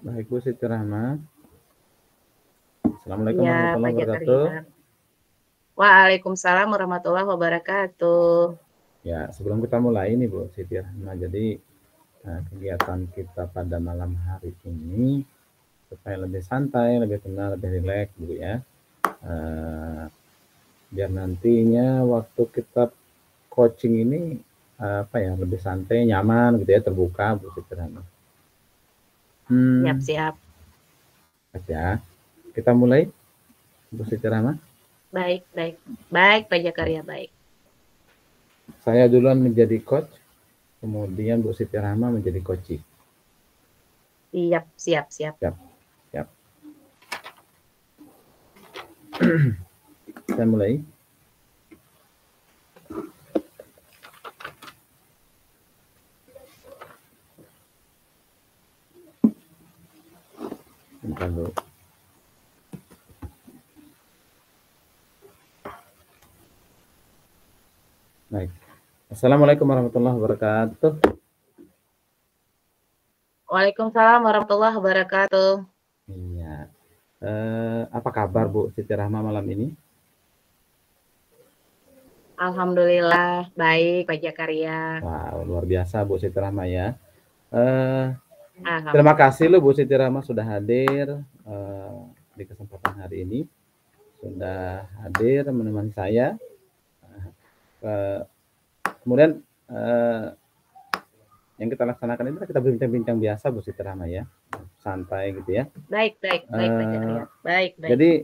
Baik Bu Siti Rahma. Assalamualaikum Iya, Pak warahmatullahi wabarakatuh. Jakaria. Waalaikumsalam warahmatullahi wabarakatuh. Ya, sebelum kita mulai nih Bu Siti Rahma, jadi kegiatan kita pada malam hari ini supaya lebih santai, lebih tenang, lebih rileks Bu ya. Biar nantinya waktu kita coaching ini lebih santai, nyaman gitu ya, terbuka Bu Siti Rahma. Siap-siap. Ya, kita mulai Bu Siti Rahma. Baik, baik. Baik, Pak Jakaria, baik. Saya duluan menjadi coach, kemudian Bu Siti Rahma menjadi coaching. Siap, siap, siap. Siap, siap. Saya mulai. Bentar, Bu. Baik. Assalamualaikum warahmatullahi wabarakatuh. Waalaikumsalam warahmatullahi wabarakatuh. Iya. Apa kabar Bu Siti Rahma malam ini? Alhamdulillah, baik Pak Jakaria. Wow, luar biasa Bu Siti Rahma ya. Terima kasih loh Bu Siti Rahma sudah hadir di kesempatan hari ini. Sudah hadir menemani saya. Kemudian yang kita laksanakan itu kita bincang-bincang biasa Bu Siti Rahma ya, santai gitu ya. Baik, baik, baik Pak Jakaria. Baik, baik. Jadi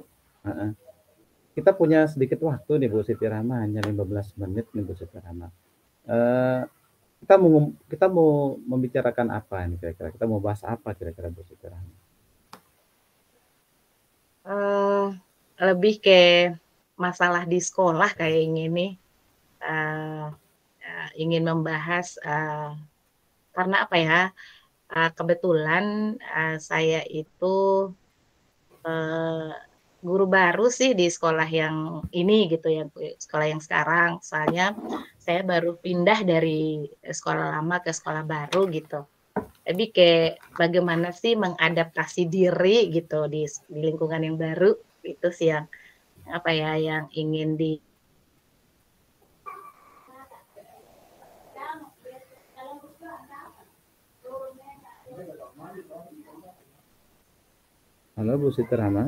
kita punya sedikit waktu nih Bu Siti Rahma, hanya 15 menit nih Bu Siti Rahma. Kita mau membicarakan apa ini kira-kira? Kita mau bahas apa kira-kira Bu Siti Rahma? Lebih ke masalah di sekolah kayak ini. Ingin membahas karena apa ya? Kebetulan saya itu guru baru sih di sekolah yang ini gitu ya, sekolah yang sekarang. Soalnya saya baru pindah dari sekolah lama ke sekolah baru gitu. Tapi kayak bagaimana sih mengadaptasi diri gitu di lingkungan yang baru, itu sih yang apa ya, yang ingin di Halo Bu Siti Rahma.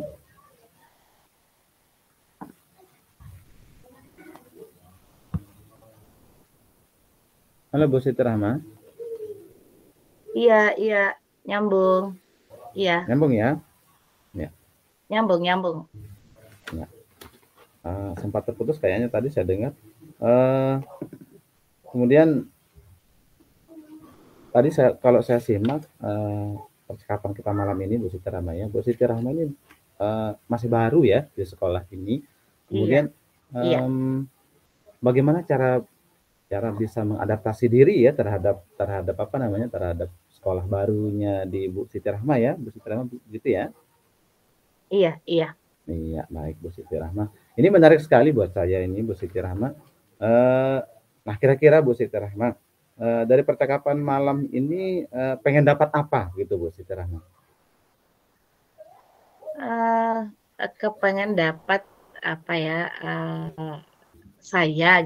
Halo Bu Siti Rahma. Iya, iya, nyambung. Iya. Nyambung ya? Ya. Nyambung. Ya. Sempat terputus kayaknya tadi saya dengar. Kemudian tadi kalau saya simak percakapan kita malam ini Bu Siti Rahma ya. Bu Siti Rahma ini masih baru ya di sekolah ini. Kemudian iya. Bagaimana cara bisa mengadaptasi diri ya terhadap terhadap sekolah barunya di Bu Siti Rahma ya, Bu Siti Rahma gitu ya? Iya. Iya, baik Bu Siti Rahma. Ini menarik sekali buat saya ini Bu Siti Rahma. Nah, kira-kira Bu Siti Rahma dari percakapan malam ini pengen dapat apa gitu Bu Siti Rahma? Kepengen dapat apa ya? Saya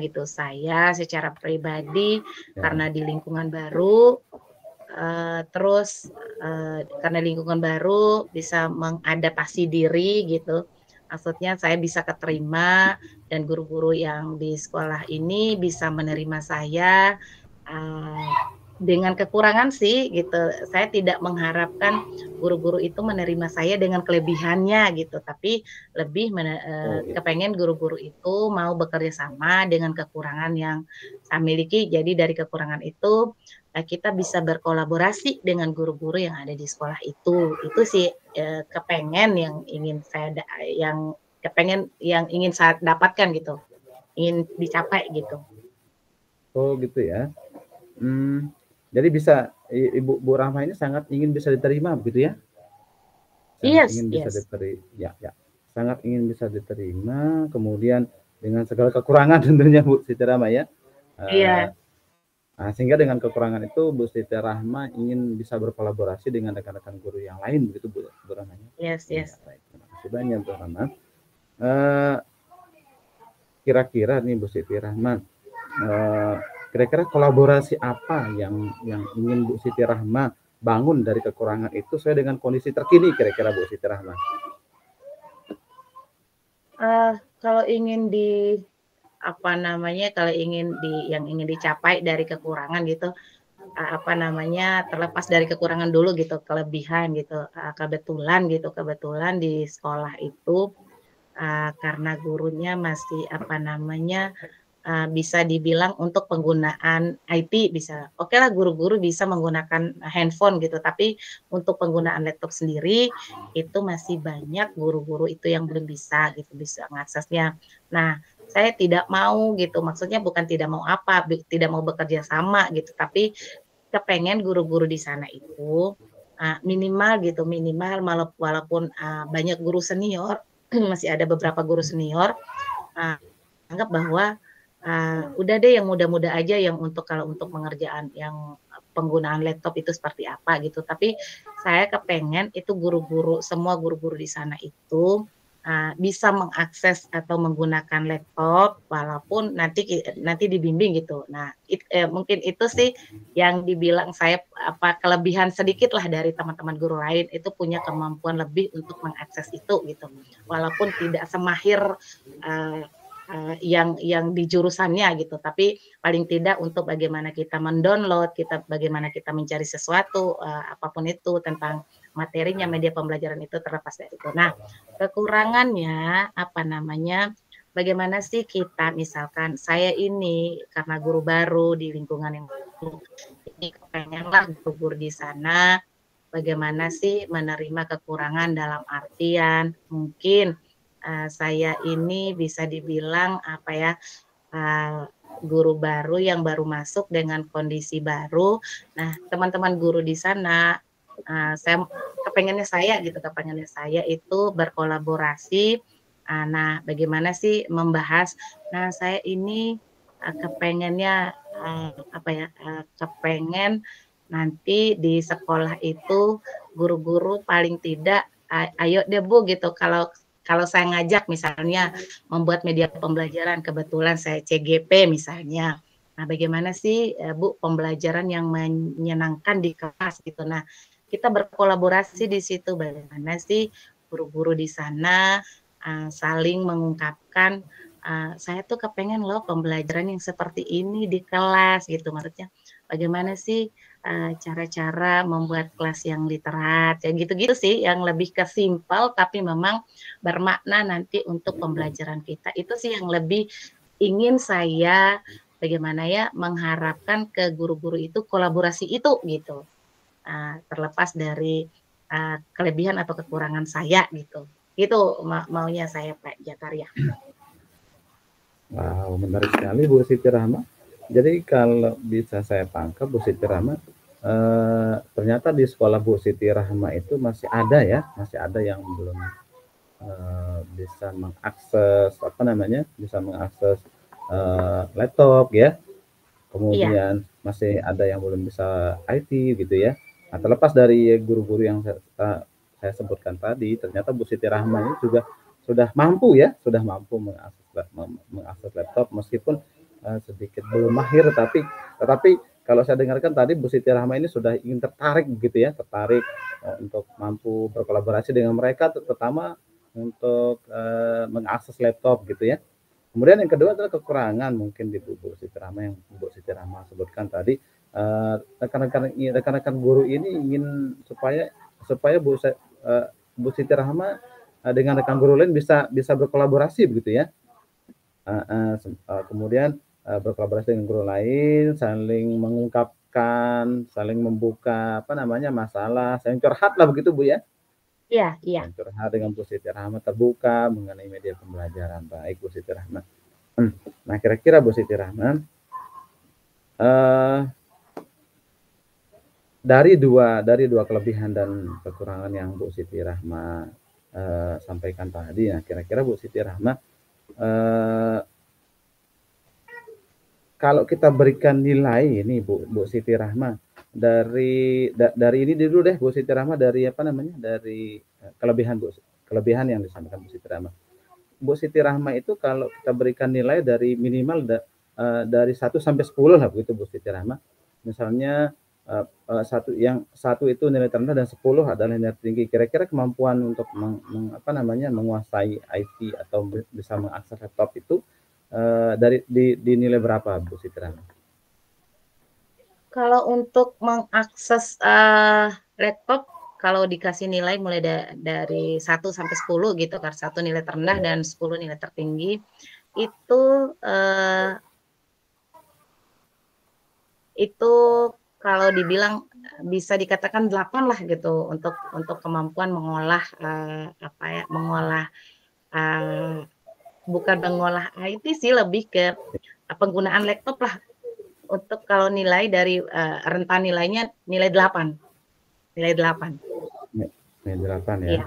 secara pribadi karena di lingkungan baru, terus karena lingkungan baru bisa mengadaptasi diri gitu. Maksudnya saya bisa keterima dan guru-guru yang di sekolah ini bisa menerima saya dengan kekurangan sih gitu. Saya tidak mengharapkan guru-guru itu menerima saya dengan kelebihannya gitu, tapi lebih kepengen guru-guru itu mau bekerja sama dengan kekurangan yang saya miliki. Jadi dari kekurangan itu kita bisa berkolaborasi dengan guru-guru yang ada di sekolah itu. Itu sih kepengen yang ingin saya dapatkan gitu, ingin dicapai gitu. Oh gitu ya. Jadi bisa Ibu Bu Rahma ini sangat ingin bisa diterima begitu ya? Sangat ingin bisa diterima, ya. Sangat ingin bisa diterima, kemudian dengan segala kekurangan tentunya Bu Siti Rahma ya. Iya. Nah, sehingga dengan kekurangan itu Bu Siti Rahma ingin bisa berkolaborasi dengan rekan-rekan guru yang lain begitu Bu Rahma? Yes, Iya, yes. baik. Terima kasih banyak Bu Rahma. Kira-kira nih Bu Siti Rahma, kira-kira kolaborasi apa yang ingin Bu Siti Rahma bangun dari kekurangan itu sesuai dengan kondisi terkini kira-kira Bu Siti Rahma? Kalau ingin kalau ingin dicapai dari kekurangan gitu, terlepas dari kekurangan dulu gitu, kelebihan gitu, kebetulan di sekolah itu, karena gurunya masih bisa dibilang untuk penggunaan IT bisa. Oke lah guru-guru bisa menggunakan handphone gitu, tapi untuk penggunaan laptop sendiri itu masih banyak guru-guru itu yang belum bisa gitu, bisa mengaksesnya. Nah, saya tidak mau gitu, maksudnya bukan tidak mau tidak mau bekerja sama gitu, tapi kepengen guru-guru di sana itu, minimal walaupun, banyak guru senior, masih ada beberapa guru senior, eee, anggap bahwa udah deh yang muda-muda aja yang kalau untuk pengerjaan yang penggunaan laptop itu seperti apa gitu. Tapi saya kepengen itu semua guru-guru di sana itu, bisa mengakses atau menggunakan laptop walaupun nanti dibimbing gitu. Nah, mungkin itu sih yang dibilang saya kelebihan sedikit lah dari teman-teman guru lain itu punya kemampuan lebih untuk mengakses itu gitu. Walaupun tidak semahir, eee yang di jurusannya gitu, tapi paling tidak untuk bagaimana kita mendownload, bagaimana kita mencari sesuatu, apapun itu tentang materinya, media pembelajaran itu terlepas dari itu. Nah, kekurangannya, bagaimana sih kita misalkan saya ini karena guru baru di lingkungan yang baru, jadi kepengenlah guru-guru di sana bagaimana sih menerima kekurangan dalam artian mungkin saya ini bisa dibilang eee, guru baru yang baru masuk dengan kondisi baru. Nah, teman-teman guru di sana, saya kepengennya saya itu berkolaborasi, nah bagaimana sih membahas, nah saya ini, kepengennya, kepengen nanti di sekolah itu guru-guru paling tidak, "Ayo deh Bu," gitu, kalau kalau saya ngajak misalnya membuat media pembelajaran, kebetulan saya CGP misalnya. Nah, bagaimana sih, Bu, pembelajaran yang menyenangkan di kelas gitu. Nah, kita berkolaborasi di situ, bagaimana sih guru-guru di sana, saling mengungkapkan, "Saya tuh kepengen loh pembelajaran yang seperti ini di kelas," gitu. Maksudnya bagaimana sih, cara-cara membuat kelas yang literat, ya gitu-gitu sih, yang lebih ke simpel tapi memang bermakna nanti untuk pembelajaran kita. Itu sih yang lebih ingin saya bagaimana ya, mengharapkan ke guru-guru itu kolaborasi itu gitu, terlepas dari, kelebihan atau kekurangan saya gitu. Itu maunya saya Pak Jakaria. Wow, menarik sekali Bu Siti Rahma. Jadi kalau bisa saya tangkap Bu Siti Rahma, ternyata di sekolah Bu Siti Rahma itu masih ada yang belum bisa mengakses laptop ya, Iya, kemudian masih ada yang belum bisa IT gitu ya. Nah, terlepas dari guru-guru yang saya sebutkan tadi, ternyata Bu Siti Rahma ini juga sudah mampu mengakses laptop meskipun sedikit belum mahir, tetapi kalau saya dengarkan tadi Bu Siti Rahma ini sudah ingin tertarik untuk mampu berkolaborasi dengan mereka, terutama untuk mengakses laptop gitu ya. Kemudian yang kedua adalah kekurangan mungkin di Bu Siti Rahma yang Bu Siti Rahma sebutkan tadi, rekan-rekan guru ini ingin supaya supaya Bu Siti Rahma dengan rekan guru lain bisa berkolaborasi begitu ya. Kemudian berkolaborasi dengan guru lain, saling mengungkapkan, saling membuka masalah, saling curhat lah begitu Bu ya. iya, iya. Saling curhat dengan Bu Siti Rahma terbuka mengenai media pembelajaran. Baik Bu Siti Rahma. Nah, kira-kira Bu Siti Rahma, dari dua kelebihan dan kekurangan yang Bu Siti Rahma sampaikan tadi, nah kira-kira Bu Siti Rahma kalau kita berikan nilai ini Bu Siti Rahma, dari ini dulu deh Bu Siti Rahma, dari apa namanya, dari kelebihan yang disampaikan Bu Siti Rahma. Bu Siti Rahma itu kalau kita berikan nilai dari minimal dari 1 sampai 10 lah begitu Bu Siti Rahma. Misalnya satu itu nilai terendah dan 10 adalah nilai tinggi. Kira-kira kemampuan untuk menguasai IT atau bisa mengakses laptop itu di nilai berapa Bu Siti Rahma? Kalau untuk mengakses laptop, kalau dikasih nilai mulai dari 1 sampai 10 gitu kan, 1 nilai terendah dan 10 nilai tertinggi, itu kalau dibilang bisa dikatakan 8 lah gitu untuk kemampuan mengolah bukan mengolah IT sih, lebih ke penggunaan laptop lah. Untuk kalau nilai dari rentan nilainya nilai 8. Nilai 8. Nilai 8 ya. Iya.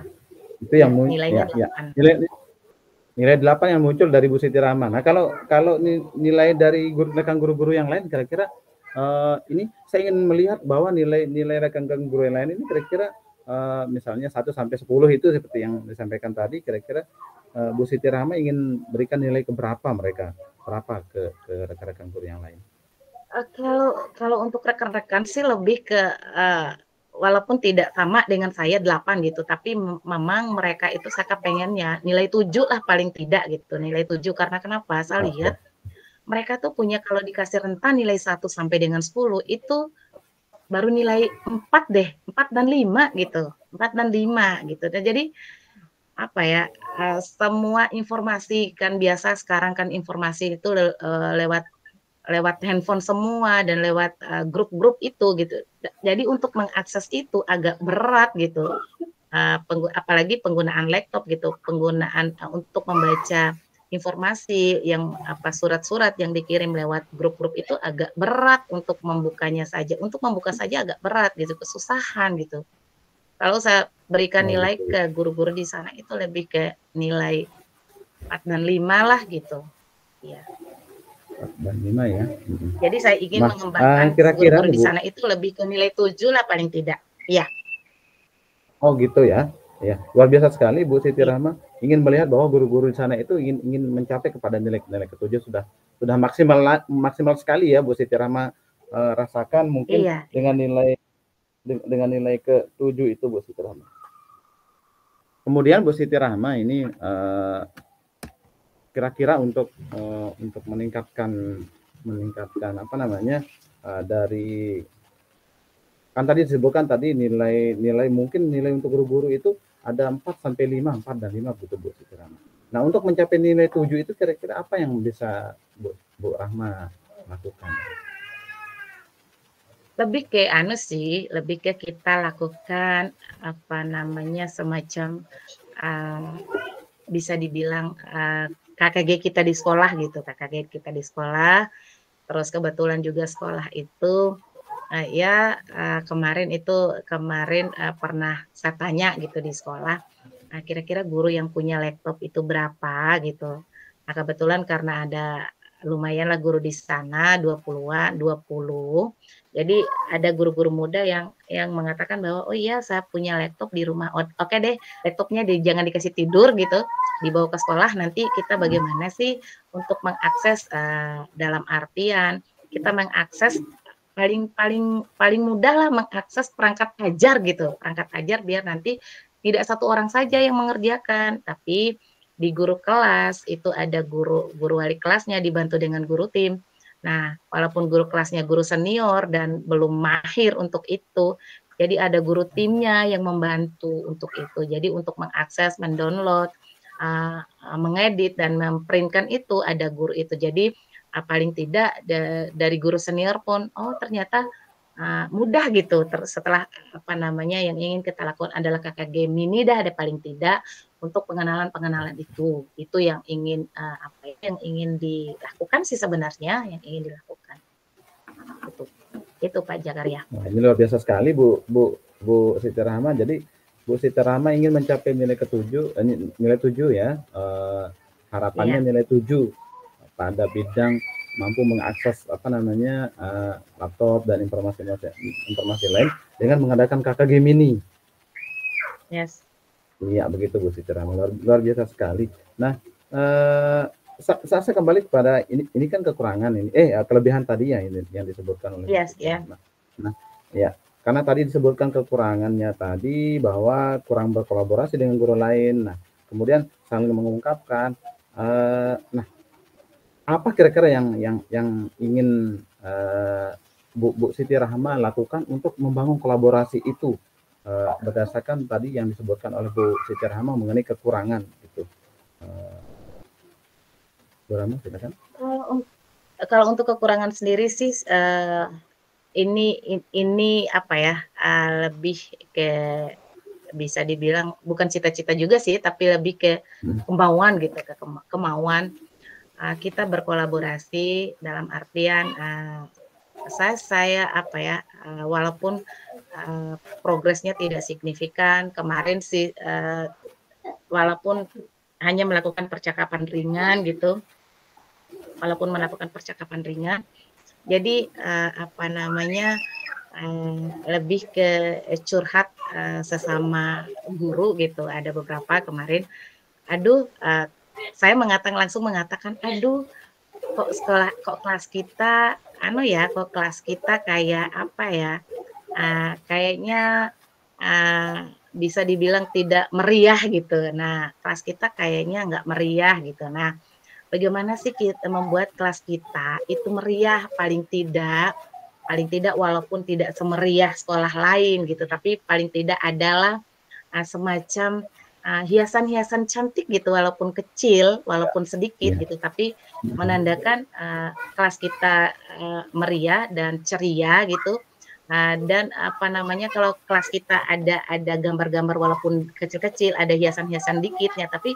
Itu yang nilainya ya, 8. Nilai 8 yang muncul dari Bu Siti Rahma. Nah, kalau nilai dari rekan guru-guru yang lain, kira-kira ini saya ingin melihat bahwa nilai rekan guru yang lain ini kira-kira misalnya 1 sampai 10 itu seperti yang disampaikan tadi, kira-kira Bu Siti Rahma ingin berikan nilai ke berapa mereka? Berapa ke rekan-rekan guru yang lain? Kalau untuk rekan-rekan sih lebih ke walaupun tidak sama dengan saya 8 gitu, tapi memang mereka itu saya pengennya nilai 7 lah paling tidak gitu, nilai 7 karena kenapa? Saya lihat mereka tuh punya kalau dikasih rentan nilai 1 sampai dengan 10 itu baru nilai 4 deh, 4 dan 5 gitu. 4 dan 5 gitu. Dan jadi apa ya? Semua informasi kan biasa sekarang kan informasi itu lewat handphone semua dan lewat grup-grup itu gitu. Jadi untuk mengakses itu agak berat gitu. Apalagi penggunaan laptop gitu, penggunaan untuk membaca informasi yang surat-surat yang dikirim lewat grup-grup itu agak berat untuk membukanya saja. Untuk membuka saja agak berat gitu, kesusahan gitu. Kalau saya berikan nilai ke guru-guru di sana itu lebih ke nilai 4 dan 5 lah gitu. Iya. 4 dan 5 ya. Jadi saya ingin mengembangkan guru-guru di sana itu lebih ke nilai 7 lah paling tidak. Iya. Oh gitu ya. Ya, luar biasa sekali Bu Siti Rahma. Ingin melihat bahwa guru-guru di sana itu ingin mencapai kepada nilai ke-7 sudah maksimal sekali ya Bu Siti Rahma rasakan mungkin dengan nilai ke-7 itu Bu Siti Rahma. Kemudian Bu Siti Rahma ini kira-kira untuk meningkatkan apa namanya dari kan tadi disebutkan tadi nilai mungkin nilai untuk guru-guru itu ada 4 sampai 5, 4 dan 5 gitu Bu Siti Rahma. Nah, untuk mencapai nilai 7 itu kira-kira apa yang bisa Bu Rahma lakukan? Lebih ke lebih ke kita lakukan apa namanya semacam bisa dibilang KKG kita di sekolah gitu, KKG kita di sekolah. Terus kebetulan juga sekolah itu kemarin pernah saya tanya gitu di sekolah, kira-kira guru yang punya laptop itu berapa gitu. Nah, kebetulan karena ada lumayanlah guru di sana 20-an, 20. Jadi ada guru-guru muda yang mengatakan bahwa oh iya saya punya laptop di rumah. Oke deh, laptopnya jangan dikasih tidur gitu, dibawa ke sekolah nanti kita bagaimana sih untuk mengakses dalam artian kita mengakses paling mudah lah mengakses perangkat ajar gitu. Perangkat ajar biar nanti tidak satu orang saja yang mengerjakan, tapi di guru kelas itu ada guru wali kelasnya dibantu dengan guru tim. Nah, walaupun guru kelasnya guru senior dan belum mahir untuk itu, jadi ada guru timnya yang membantu untuk itu. Jadi untuk mengakses, mendownload, mengedit dan memprintkan itu ada guru itu. Jadi paling tidak dari guru senior pun oh ternyata mudah gitu setelah apa namanya yang ingin kita lakukan adalah KKG mini dah ada paling tidak untuk pengenalan itu yang ingin yang ingin dilakukan sih sebenarnya yang ingin dilakukan itu Pak Jakaria. Nah, ini luar biasa sekali Bu Siti Rahma. Jadi Bu Siti Rahma ingin mencapai nilai nilai 7 ya, harapannya nilai 7 pada bidang mampu mengakses laptop dan informasi lain dengan mengadakan KKG mini. Yes. Iya, begitu Bu Siti Rahma, luar biasa sekali. Nah, saya kembali kepada ini kan kekurangan ini, kelebihan tadi ya ini yang disebutkan oleh Bu Siti Rahma. Nah, ya, karena tadi disebutkan kekurangannya tadi bahwa kurang berkolaborasi dengan guru lain. Nah, kemudian saling mengungkapkan. Nah, apa kira-kira yang ingin Bu Siti Rahma lakukan untuk membangun kolaborasi itu berdasarkan tadi yang disebutkan oleh Bu Siti Rahma mengenai kekurangan gitu. Bu Rahma, silakan. Kalau untuk kekurangan sendiri sih ini apa ya, lebih ke bisa dibilang bukan cita-cita juga sih, tapi lebih ke kemauan gitu, ke kemauan kita berkolaborasi dalam artian saya apa ya, walaupun progresnya tidak signifikan kemarin sih, walaupun hanya melakukan percakapan ringan gitu, walaupun melakukan percakapan ringan, jadi apa namanya, lebih ke curhat sesama guru gitu. Ada beberapa kemarin, aduh, saya langsung mengatakan, aduh, kok kelas kita kok kelas kita kayak apa ya, kayaknya bisa dibilang tidak meriah gitu. Nah, kelas kita kayaknya nggak meriah gitu. Nah, bagaimana sih kita membuat kelas kita itu meriah, paling tidak walaupun tidak semeriah sekolah lain gitu, tapi paling tidak adalah semacam hiasan-hiasan cantik gitu, walaupun kecil, walaupun sedikit gitu, tapi menandakan kelas kita meriah dan ceria gitu. Dan apa namanya, kalau kelas kita ada gambar-gambar walaupun kecil-kecil, ada hiasan-hiasan dikitnya, tapi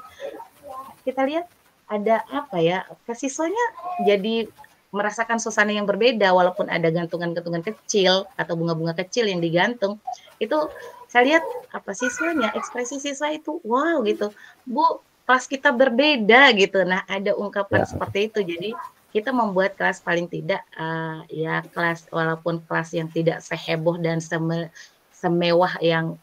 kita lihat ada apa ya, siswanya jadi merasakan suasana yang berbeda walaupun ada gantungan-gantungan kecil atau bunga-bunga kecil yang digantung. Itu saya lihat siswanya, ekspresi siswa itu wow gitu, "Bu, kelas kita berbeda," gitu. Nah, ada ungkapan seperti itu. Jadi kita membuat kelas paling tidak ya kelas walaupun kelas yang tidak seheboh dan semewah yang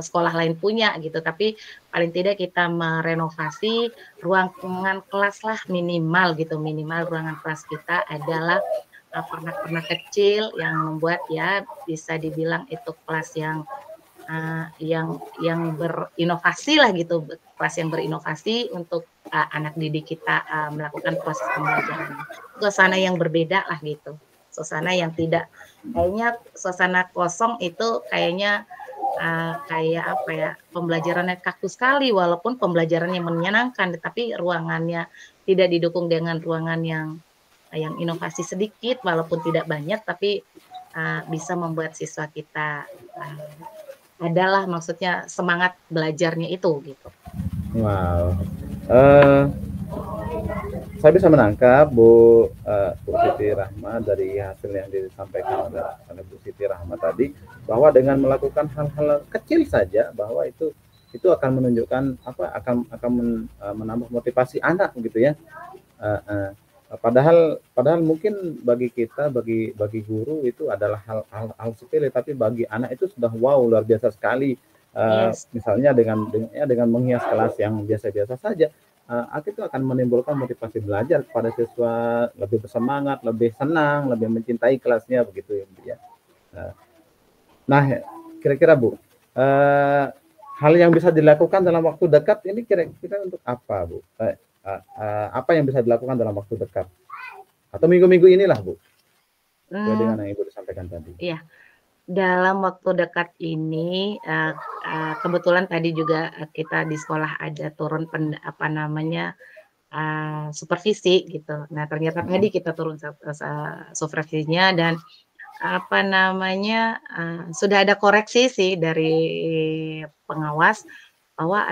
sekolah lain punya gitu, tapi paling tidak kita merenovasi ruangan kelas lah minimal gitu, minimal ruangan kelas kita adalah pernak-pernik kecil yang membuat ya bisa dibilang itu kelas yang berinovasi lah gitu, kelas yang berinovasi untuk anak didik kita melakukan proses pembelajaran. Suasana yang berbeda lah gitu, suasana yang tidak kayaknya suasana kosong itu kayaknya kayak apa ya, pembelajarannya kaku sekali walaupun pembelajarannya menyenangkan, tetapi ruangannya tidak didukung dengan ruangan yang inovasi sedikit walaupun tidak banyak, tapi bisa membuat siswa kita adalah maksudnya semangat belajarnya itu gitu. Wow. Saya bisa menangkap Bu Siti Rahma dari hasil yang disampaikan oleh Bu Siti Rahma tadi, bahwa dengan melakukan hal-hal kecil saja bahwa itu akan menunjukkan akan menambah motivasi anak gitu ya. Padahal mungkin bagi kita, bagi guru itu adalah hal sepele, tapi bagi anak itu sudah wow, luar biasa sekali. Misalnya dengan menghias kelas yang biasa-biasa saja, itu akan menimbulkan motivasi belajar kepada siswa, lebih bersemangat, lebih senang, lebih mencintai kelasnya begitu ya. Nah, kira-kira Bu, hal yang bisa dilakukan dalam waktu dekat ini kira-kira untuk apa Bu? Apa yang bisa dilakukan dalam waktu dekat? Atau minggu-minggu inilah Bu? Dengan yang Ibu disampaikan tadi. Iya. Dalam waktu dekat ini kebetulan tadi juga kita di sekolah ada turun supervisi gitu. Nah, ternyata tadi kita turun supervisinya dan sudah ada koreksi sih dari pengawas bahwa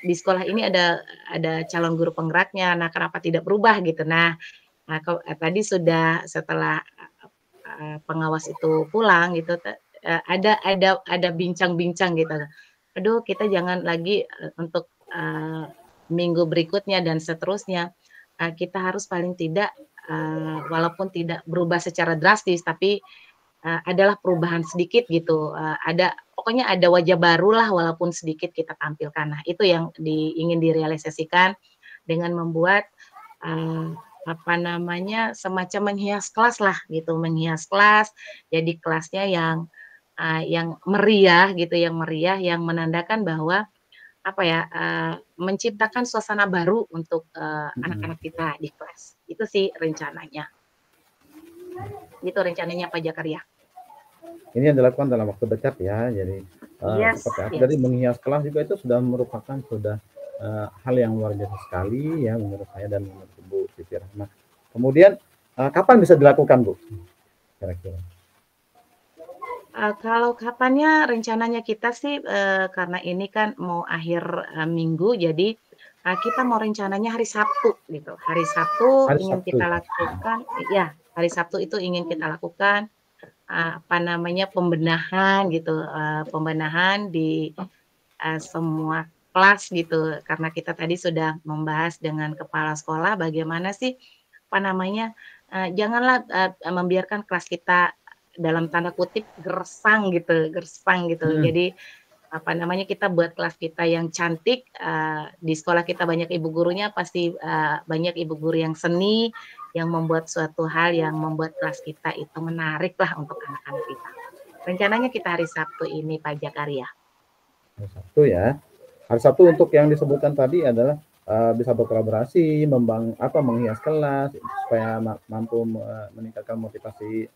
di sekolah ini ada calon guru penggeraknya. Nah, kenapa tidak berubah gitu. Nah, tadi sudah setelah pengawas itu pulang gitu, ada bincang-bincang gitu. Aduh, kita jangan lagi untuk minggu berikutnya dan seterusnya. kita harus paling tidak, walaupun tidak berubah secara drastis, tapi adalah perubahan sedikit gitu, ada pokoknya ada wajah barulah walaupun sedikit kita tampilkan. Nah, itu yang ingin direalisasikan dengan membuat, eee, apa namanya, semacam menghias kelas lah gitu, menghias kelas, jadi kelasnya yang meriah gitu, yang meriah, yang menandakan bahwa, apa ya, menciptakan suasana baru untuk, Mhm. anak-anak kita di kelas. Itu sih rencananya. Itu rencananya Pak Jakaria. Ini yang dilakukan dalam waktu dekat ya. Jadi Yes, seperti apa tadi yes. menghias kelas juga itu sudah merupakan hal yang luar biasa sekali ya menurut saya dan menurut Bu Siti Rahma. Kemudian kapan bisa dilakukan Bu? Kira-kira. Kalau kapannya rencananya kita sih, karena ini kan mau akhir, minggu jadi, kita mau rencananya hari Sabtu gitu. Hari Sabtu Hari ingin Sabtu kita ya. lakukan ya, hari Sabtu itu ingin kita lakukan, apa namanya, pembenahan gitu, pembenahan di, semua kelas gitu. Karena kita tadi sudah membahas dengan kepala sekolah bagaimana sih, apa namanya, janganlah, membiarkan kelas kita dalam tanda kutip "gersang" gitu, gersang gitu. Mhm. Jadi, apa namanya, kita buat kelas kita yang cantik, di sekolah kita banyak ibu gurunya, pasti, banyak ibu guru yang seni, yang membuat suatu hal yang membuat kelas kita itu menariklah untuk anak-anak kita. Rencananya kita hari Sabtu ini, Pak Jakaria. Hari Sabtu ya. Hari Sabtu untuk yang disebutkan tadi adalah bisa berkolaborasi, menghias kelas supaya mampu meningkatkan motivasi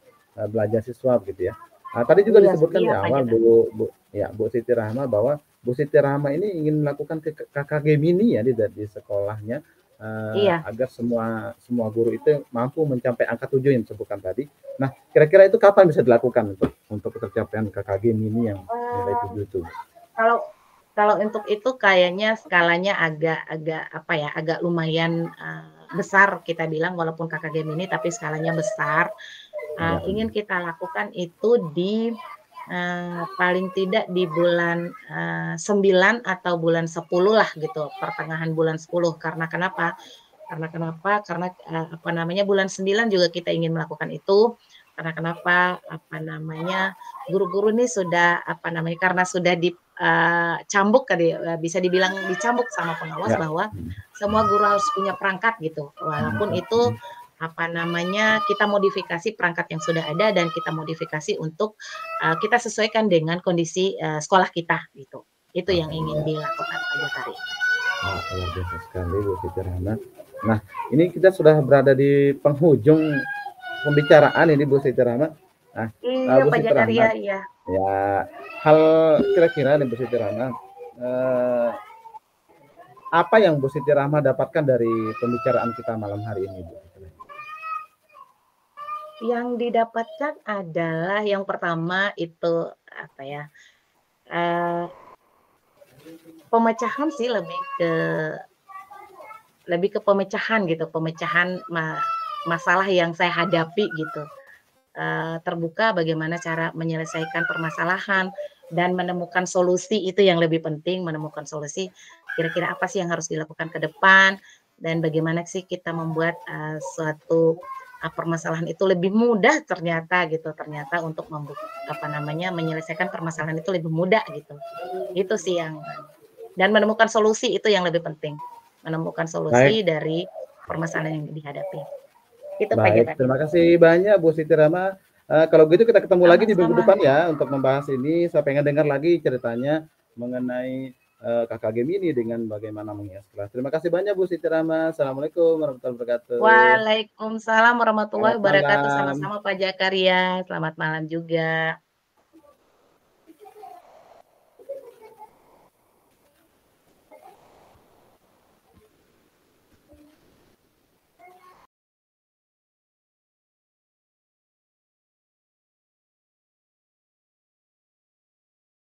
belajar siswa begitu ya. Tadi juga Iya disebutkan iya, di Pak awal Jaka. Bu Siti Rahma bahwa Bu Siti Rahma ini ingin melakukan KKG mini ya di sekolahnya Iya. agar semua guru itu mampu mencapai angka 7 yang disebutkan tadi. Nah, kira-kira itu kapan bisa dilakukan untuk tercapaian KKG mini yang nilai 7 itu? Kalau kalau untuk itu kayaknya skalanya agak apa ya, agak lumayan, besar kita bilang walaupun KKG Mini tapi skalanya besar. Ya. Ingin kita lakukan itu di, paling tidak di bulan, 9 atau bulan 10 lah gitu, pertengahan bulan 10. Karena, apa namanya, bulan 9 juga kita ingin melakukan itu, karena kenapa, apa namanya, guru-guru ini sudah, apa namanya, karena sudah cambuk kali ya, bisa dibilang dicambuk sama pengawas Ya. bahwa semua guru harus punya perangkat gitu. Walaupun itu, apa namanya, kita modifikasi perangkat yang sudah ada dan kita modifikasi untuk, kita sesuaikan dengan kondisi, sekolah kita gitu. Itu yang ingin dilakukan Pak Jakaria. Wah, luar biasa sekali Bu Siti Rahma. Nah, ini kita sudah berada di penghujung pembicaraan ini Bu Siti Rahma. Nah, Iya Bu Pak Siti Rahma, Jakaria, iya. ya hal kira-kira nih Bu Siti Rahma, apa yang Bu Siti Rahma dapatkan dari pembicaraan kita malam hari ini Bu? Yang didapatkan adalah yang pertama itu, apa ya, eee, pemecahan sih lebih ke pemecahan gitu, pemecahan masalah yang saya hadapi gitu. Terbuka bagaimana cara menyelesaikan permasalahan dan menemukan solusi itu yang lebih penting, menemukan solusi kira-kira apa sih yang harus dilakukan ke depan dan bagaimana sih kita membuat, suatu, permasalahan itu lebih mudah ternyata gitu, ternyata untuk apa namanya, menyelesaikan permasalahan itu lebih mudah gitu. Itu sih yang dan menemukan solusi itu yang lebih penting, menemukan Baik, solusi dari permasalahan yang dihadapi. Itu Pak baik. Jakaria. Terima kasih banyak Bu Siti Rahma. Kalau gitu kita ketemu lagi di minggu Sama-sama. depan ya untuk membahas ini. Saya pengen dengar lagi ceritanya mengenai KKG Mini dengan bagaimana menghias kelas. Terima kasih banyak Bu Siti Rahma. Assalamualaikum warahmatullahi wabarakatuh. Waalaikumsalam warahmatullahi Selamat wabarakatuh, malam. sama-sama Pak Jakaria, selamat malam juga.